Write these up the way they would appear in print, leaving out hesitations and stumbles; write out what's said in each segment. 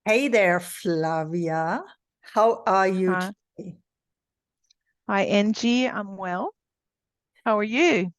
Hey there, Flavia. How are you Hi, today? hi, Angie. I'm well. How are you?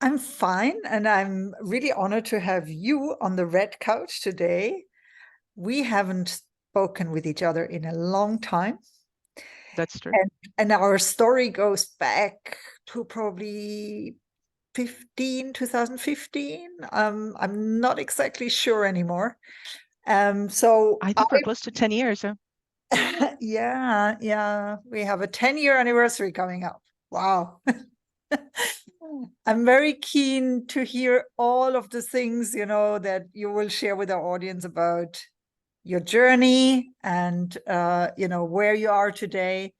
I'm fine, and I'm really honored to have you on the red couch today. We haven't spoken with each other in a long time, That's true. and our story goes back to probably 2015. I'm not exactly sure anymore. So I think we're close to 10 years. yeah, we have a 10-year anniversary coming up. Wow. I'm very keen to hear all of the things, that you will share with our audience about your journey and, where you are today.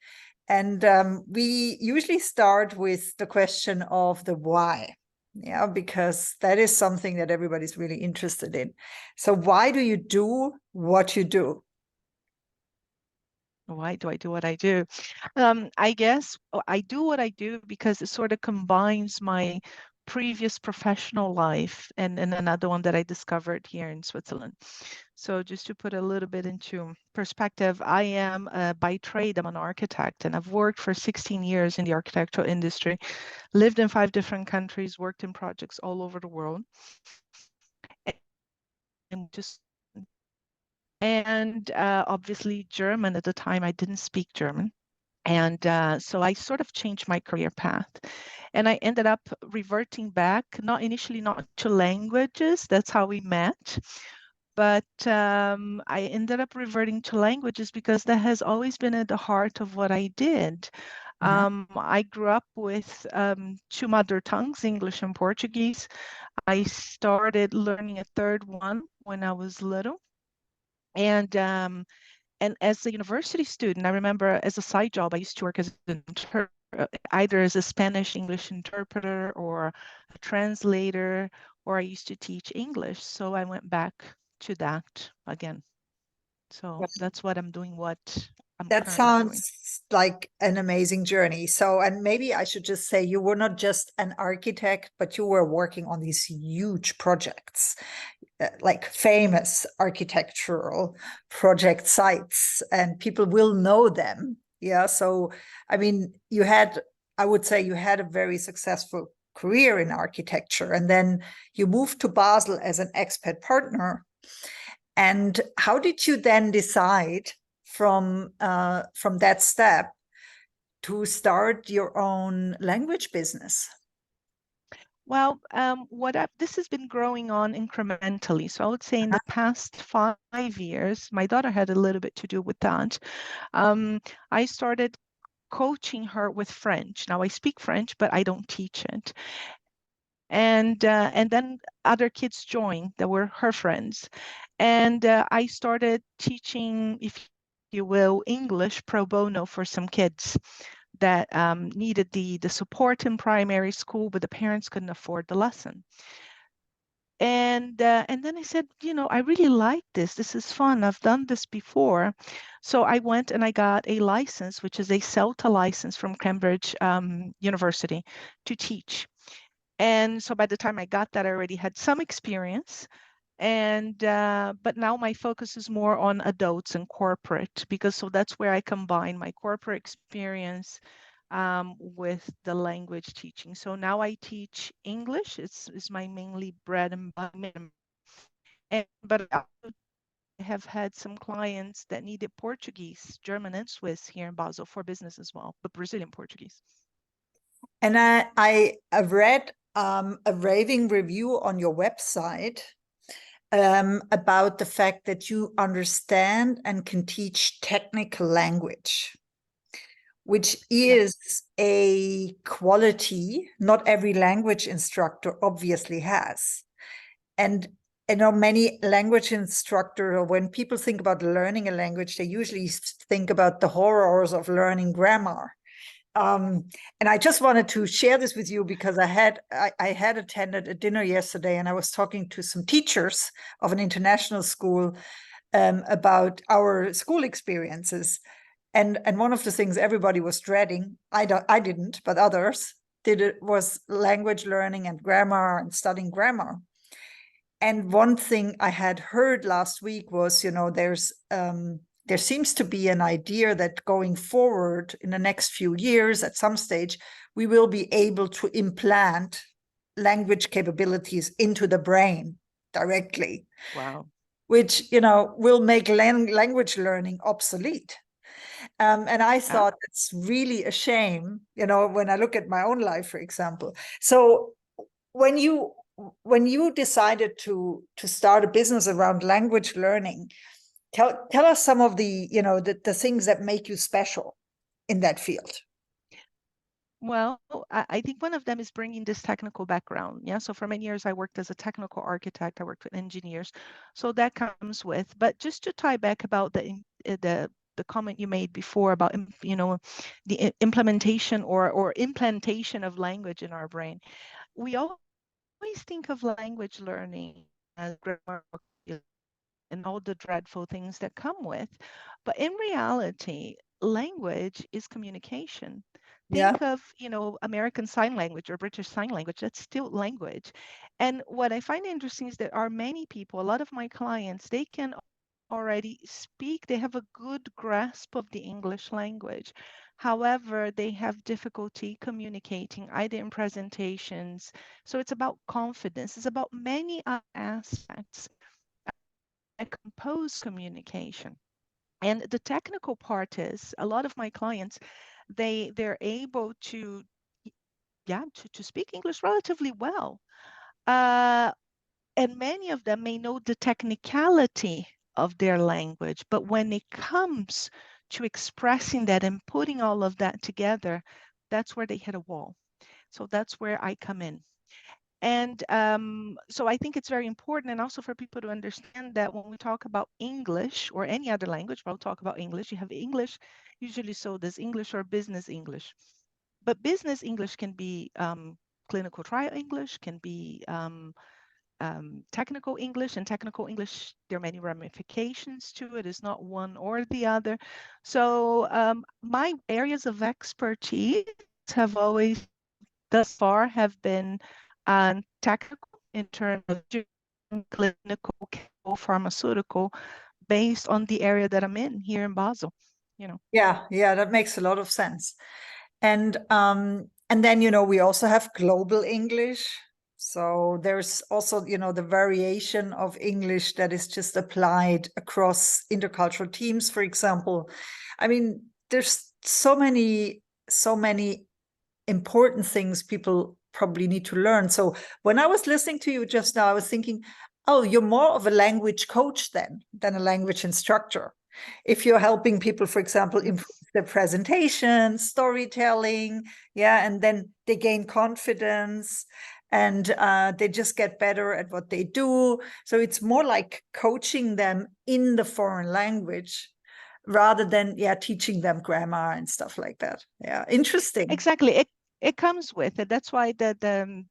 And we usually start with the question of the why. Yeah, because that is something that everybody's really interested in. So why do you do what you do? Why do I do what I do? I guess I do what I do because it sort of combines my previous professional life and another one that I discovered here in Switzerland. So just to put a little bit into perspective, I am by trade, I'm an architect, and I've worked for 16 years in the architectural industry, lived in 5 different countries, worked in projects all over the world, and just and obviously German at the time, I didn't speak German. And so I sort of changed my career path. And I ended up reverting back, not initially not to languages, that's how we met, but I ended up reverting to languages because that has always been at the heart of what I did. Yeah. I grew up with two mother tongues, English and Portuguese. I started learning a third one when I was little. And as a university student, I remember as a side job, I used to work as an either as a Spanish English interpreter or a translator, or I used to teach English. So I went back to that again. So that's what I'm doing, what I'm That currently doing. sounds like an amazing journey. So, and maybe I should just say you were not just an architect, but you were working on these huge projects, like famous architectural project sites, and people will know them. Yeah. So, I mean, I would say you had a very successful career in architecture, and then you moved to Basel as an expat partner. And how did you then decide from that step to start your own language business? Well, this has been growing on incrementally. So I would say in the past 5 years, my daughter had a little bit to do with that. I started coaching her with French. Now I speak French, but I don't teach it. And then other kids joined that were her friends, and I started teaching, if you will, English pro bono for some kids that needed the support in primary school, but the parents couldn't afford the lesson. And then I said, I really like this. This is fun. I've done this before. So I went and I got a license, which is a CELTA license from Cambridge University to teach. And so by the time I got that, I already had some experience. And but now my focus is more on adults and corporate, because so that's where I combine my corporate experience with the language teaching. So now I teach English. It's my mainly bread and butter. But I also have had some clients that needed Portuguese, German, and Swiss here in Basel for business as well, but Brazilian Portuguese. And I read a raving review on your website about the fact that you understand and can teach technical language, which Yep. is a quality not every language instructor obviously has. And many language instructors, or when people think about learning a language, they usually think about the horrors of learning grammar. And I just wanted to share this with you because I had attended a dinner yesterday, and I was talking to some teachers of an international school about our school experiences. And one of the things everybody was dreading, I didn't, but others did, it was language learning and grammar and studying grammar. And one thing I had heard last week was, there seems to be an idea that going forward in the next few years, at some stage, we will be able to implant language capabilities into the brain directly. Wow. Which, will make language learning obsolete. And I thought it's really a shame, when I look at my own life, for example. So when you decided to start a business around language learning, tell us some of the the things that make you special in that field. Well, I think one of them is bringing this technical background. Yeah. So for many years, I worked as a technical architect. I worked with engineers. So that comes with, but just to tie back about the comment you made before about, the implementation or implantation of language in our brain. We always think of language learning as grammar and all the dreadful things that come with. But in reality, language is communication. Yeah. Think of, American Sign Language or British Sign Language, that's still language. And what I find interesting is there are many people, a lot of my clients, they can already speak, they have a good grasp of the English language. However, they have difficulty communicating either in presentations. So it's about confidence, it's about many other aspects that compose communication. And the technical part is a lot of my clients, they're able to, yeah, to speak English relatively well. And many of them may know the technicality of their language, but when it comes to expressing that and putting all of that together, that's where they hit a wall. So that's where I come in. And so I think it's very important, and also for people to understand that when we talk about English or any other language, but I'll talk about English, you have English, usually so there's English or business English. But business English can be clinical trial English, can be technical English, and technical English, there are many ramifications to it. It's not one or the other. So my areas of expertise have always thus far have been technical in terms of clinical, pharmaceutical, based on the area that I'm in here in Basel. Yeah, that makes a lot of sense. And then we also have global English. So there's also the variation of English that is just applied across intercultural teams, for example. I mean, there's so many important things people probably need to learn. So when I was listening to you just now, I was thinking, oh, you're more of a language coach than a language instructor. If you're helping people, for example, improve their presentation, storytelling, and then they gain confidence and they just get better at what they do. So it's more like coaching them in the foreign language rather than teaching them grammar and stuff like that. Yeah, interesting. Exactly. It comes with it. That's why the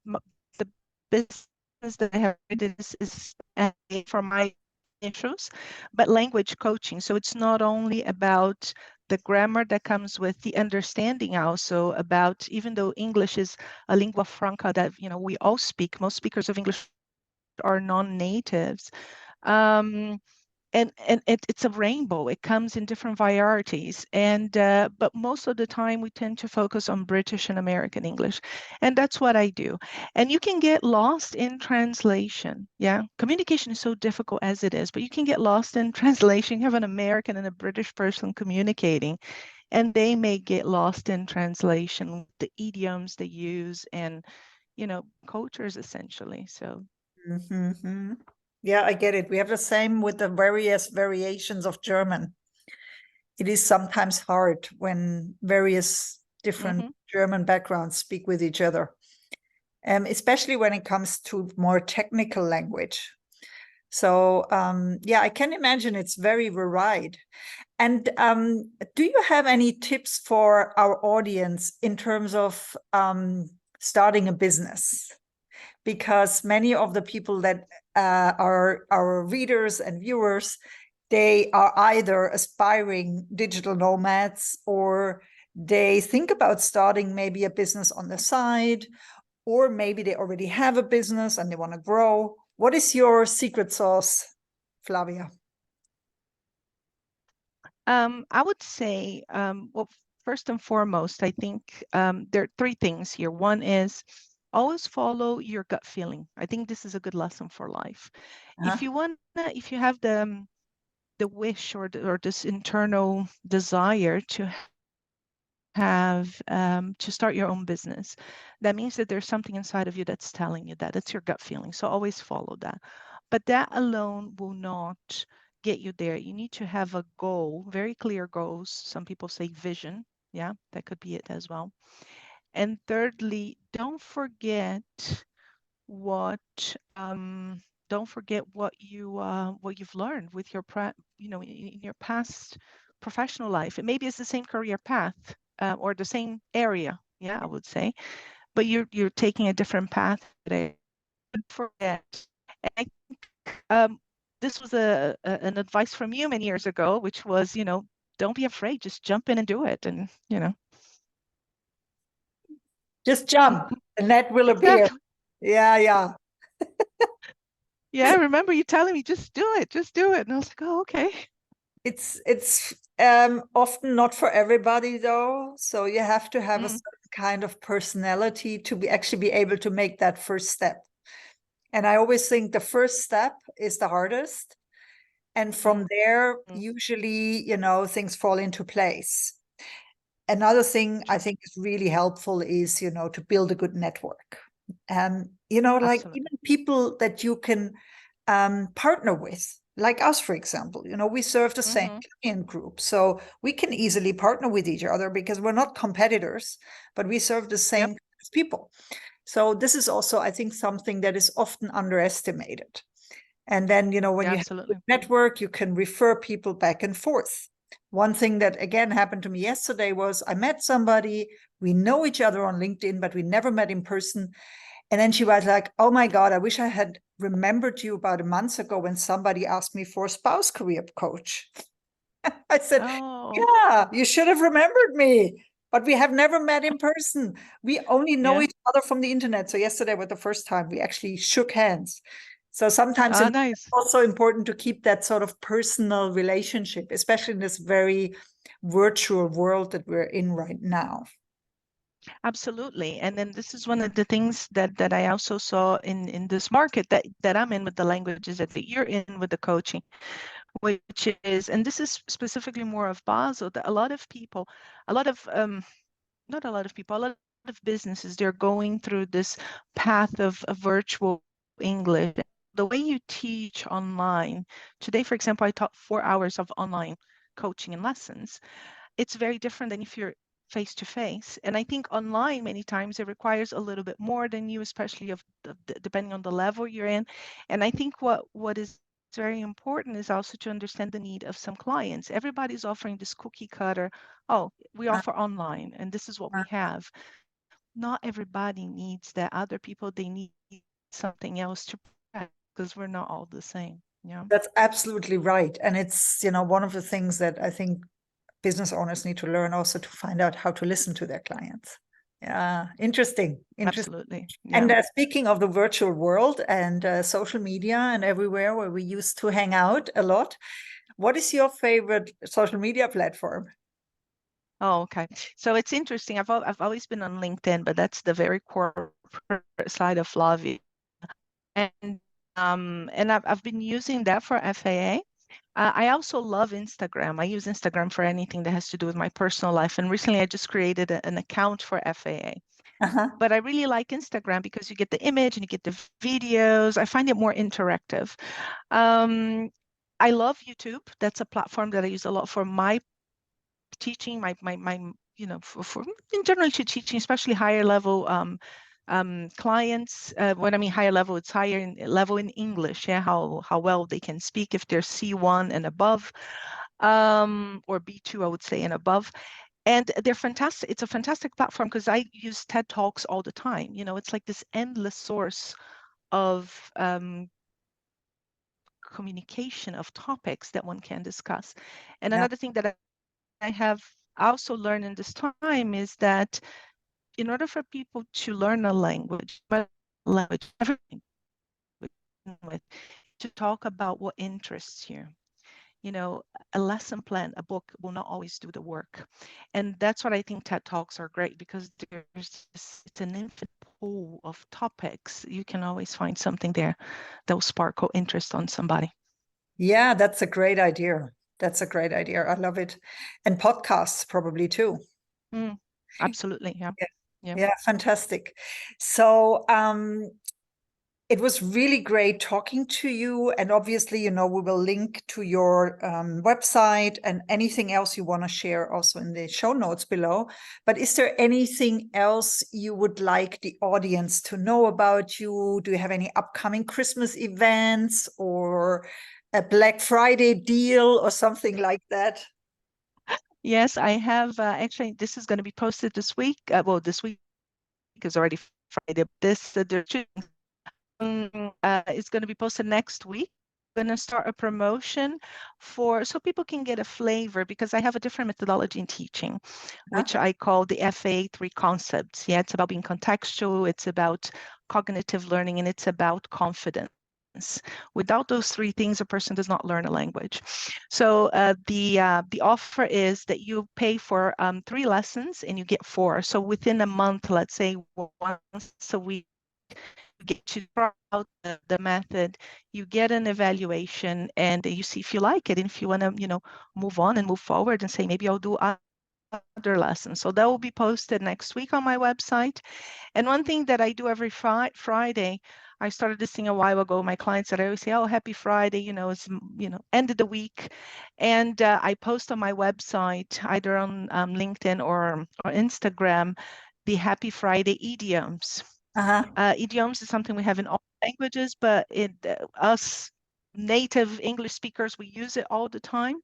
business that I have is for my issues, but language coaching. So it's not only about the grammar that comes with the understanding, also about, even though English is a lingua franca that we all speak, most speakers of English are non-natives. And it's a rainbow. It comes in different varieties, and but most of the time we tend to focus on British and American English, and that's what I do. And you can get lost in translation. Yeah, communication is so difficult as it is, but you can get lost in translation. You have an American and a British person communicating, and they may get lost in translation, the idioms they use, and cultures essentially. So. Mm-hmm. Yeah, I get it. We have the same with the various variations of German. It is sometimes hard when various different German backgrounds speak with each other, especially when it comes to more technical language. So I can imagine it's very varied. And do you have any tips for our audience in terms of starting a business? Because many of the people that are our readers and viewers, they are either aspiring digital nomads, or they think about starting maybe a business on the side, or maybe they already have a business and they want to grow. What is your secret sauce, Flavia? I would say, well, first and foremost, I think there are three things here. One is always follow your gut feeling. I think this is a good lesson for life. Uh-huh. If you have the wish or this internal desire to have to start your own business, that means that there's something inside of you that's telling you that. That's your gut feeling. So always follow that. But that alone will not get you there. You need to have a goal, very clear goals. Some people say vision. Yeah, that could be it as well. And thirdly, what don't forget what you've learned with your in your past professional life. And maybe it's the same career path or the same area, yeah, I would say, but you're taking a different path today. Don't forget. And I think this was an advice from you many years ago, which was, don't be afraid, just jump in and do it. And Just jump, the net will appear. exactly. Yeah, yeah. Yeah, I remember you telling me, just do it, just do it. And I was like, oh, okay. It's often not for everybody though. So you have to have a certain kind of personality to actually be able to make that first step. And I always think the first step is the hardest. And from there, usually, things fall into place. Another thing I think is really helpful is, to build a good network. Like Absolutely. even people that you can partner with, like us, for example, we serve the same client group. So we can easily partner with each other because we're not competitors, but we serve the same Yep. people. So this is also, I think, something that is often underestimated. And then, when Yeah, you have a absolutely. network, you can refer people back and forth. One thing that again happened to me yesterday was I met somebody, we know each other on LinkedIn, but we never met in person. And then she was like, oh my God, I wish I had remembered you about a month ago when somebody asked me for a spouse career coach. I said, Oh, yeah, you should have remembered me, but we have never met in person. We only know yeah. each other from the internet. So yesterday was the first time we actually shook hands. So sometimes it's Nice. also important to keep that sort of personal relationship, especially in this very virtual world that we're in right now. Absolutely. And then this is one of the things that I also saw in this market that I'm in with the languages that you're in with the coaching, which is, and this is specifically more of Basel, that a lot of people, a lot of not a lot of people, a lot of businesses, they're going through this path of virtual English. The way you teach online, today, for example, I taught 4 hours of online coaching and lessons. It's very different than if you're face to face. And I think online, many times it requires a little bit more than you, especially depending on the level you're in. And I think what is very important is also to understand the need of some clients. Everybody's offering this cookie cutter, oh, we offer online and this is what we have. Not everybody needs that. Other people, they need something else to protect because we're not all the same. Yeah. That's absolutely right. And it's, one of the things that I think business owners need to learn also to find out how to listen to their clients. Yeah, interesting. Absolutely. And Yeah. speaking of the virtual world and social media and everywhere where we used to hang out a lot, what is your favorite social media platform? Oh, okay. So it's interesting. I've always been on LinkedIn, but that's the very corporate side of Flavia. And I've been using that for FAA. I also love Instagram. I use Instagram for anything that has to do with my personal life. And recently I just created an account for FAA. Uh-huh. But I really like Instagram because you get the image and you get the videos. I find it more interactive. I love YouTube. That's a platform that I use a lot for my teaching, my for in general to teaching, especially higher level clients. When I mean higher level, it's higher in level in English. Yeah, how well they can speak if they're C1 and above, or B2, I would say, and above. And they're fantastic. It's a fantastic platform because I use TED Talks all the time. It's like this endless source of communication of topics that one can discuss. And Yeah. another thing that I have also learned in this time is that in order for people to learn a language, everything, with, to talk about what interests you. You know, a lesson plan, a book will not always do the work. And that's what I think TED Talks are great, because it's an infinite pool of topics. You can always find something there that will sparkle interest on somebody. Yeah, that's a great idea. That's a great idea. I love it. And podcasts probably too. Absolutely. Yeah. Yeah, fantastic. So it was really great talking to you. And obviously, you know, we will link to your website and anything else you want to share also in the show notes below. But is there anything else you would like the audience to know about you? Do you have any upcoming Christmas events or a Black Friday deal or something like that? Yes, I have. Actually, this is going to be posted this week. Well, this week is already Friday. This it's going to be posted next week. I'm going to start a promotion so people can get a flavor, because I have a different methodology in teaching, which I call the FA3 concepts. Yeah, it's about being contextual, it's about cognitive learning, and it's about confidence. Without those three things, a person does not learn a language. So the offer is that you pay for 3 lessons and you get 4. So within a month, let's say once a week, you get to try out the method, you get an evaluation, and you see if you like it, and if you want to, you know, move on and move forward and say, maybe I'll do other lessons. So that will be posted next week on my website. And one thing that I do every Friday, I started this thing a while ago. My clients that I always say, "Oh, happy Friday," you know, it's, you know, end of the week, and I post on my website, either on LinkedIn or Instagram, the Happy Friday idioms. Idioms is something we have in all languages, but us native English speakers, we use it all the time.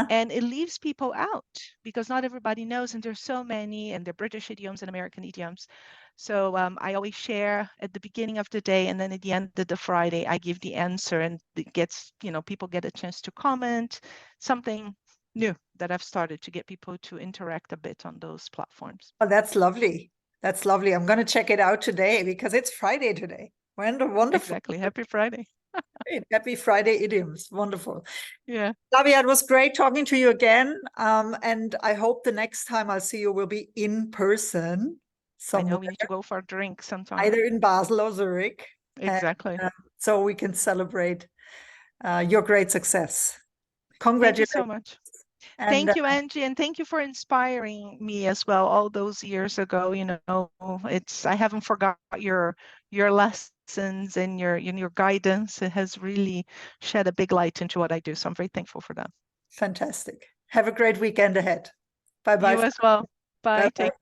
And it leaves people out because not everybody knows, and there's so many, and they're British idioms and American idioms. So I always share at the beginning of the day, and then at the end of the Friday, I give the answer, and it gets, you know, people get a chance to comment, something new that I've started to get people to interact a bit on those platforms. Oh, that's lovely. That's lovely. I'm going to check it out today because it's Friday today. Wonderful. Exactly. Happy Friday. Great. Happy Friday idioms. Wonderful. Yeah. Flavia, it was great talking to you again. And I hope the next time I'll see you will be in person I know somewhere, we need to go for a drink sometime. either in Basel or Zurich. Exactly. And, so we can celebrate your great success. Thank you Congratulations. so much. And, thank you, Angie, and thank you for inspiring me as well. All those years ago, you know, I haven't forgot your lessons and your guidance. It has really shed a big light into what I do. So I'm very thankful for that. fantastic. Have a great weekend ahead. Bye-bye. You as well. Bye. Bye-bye. Take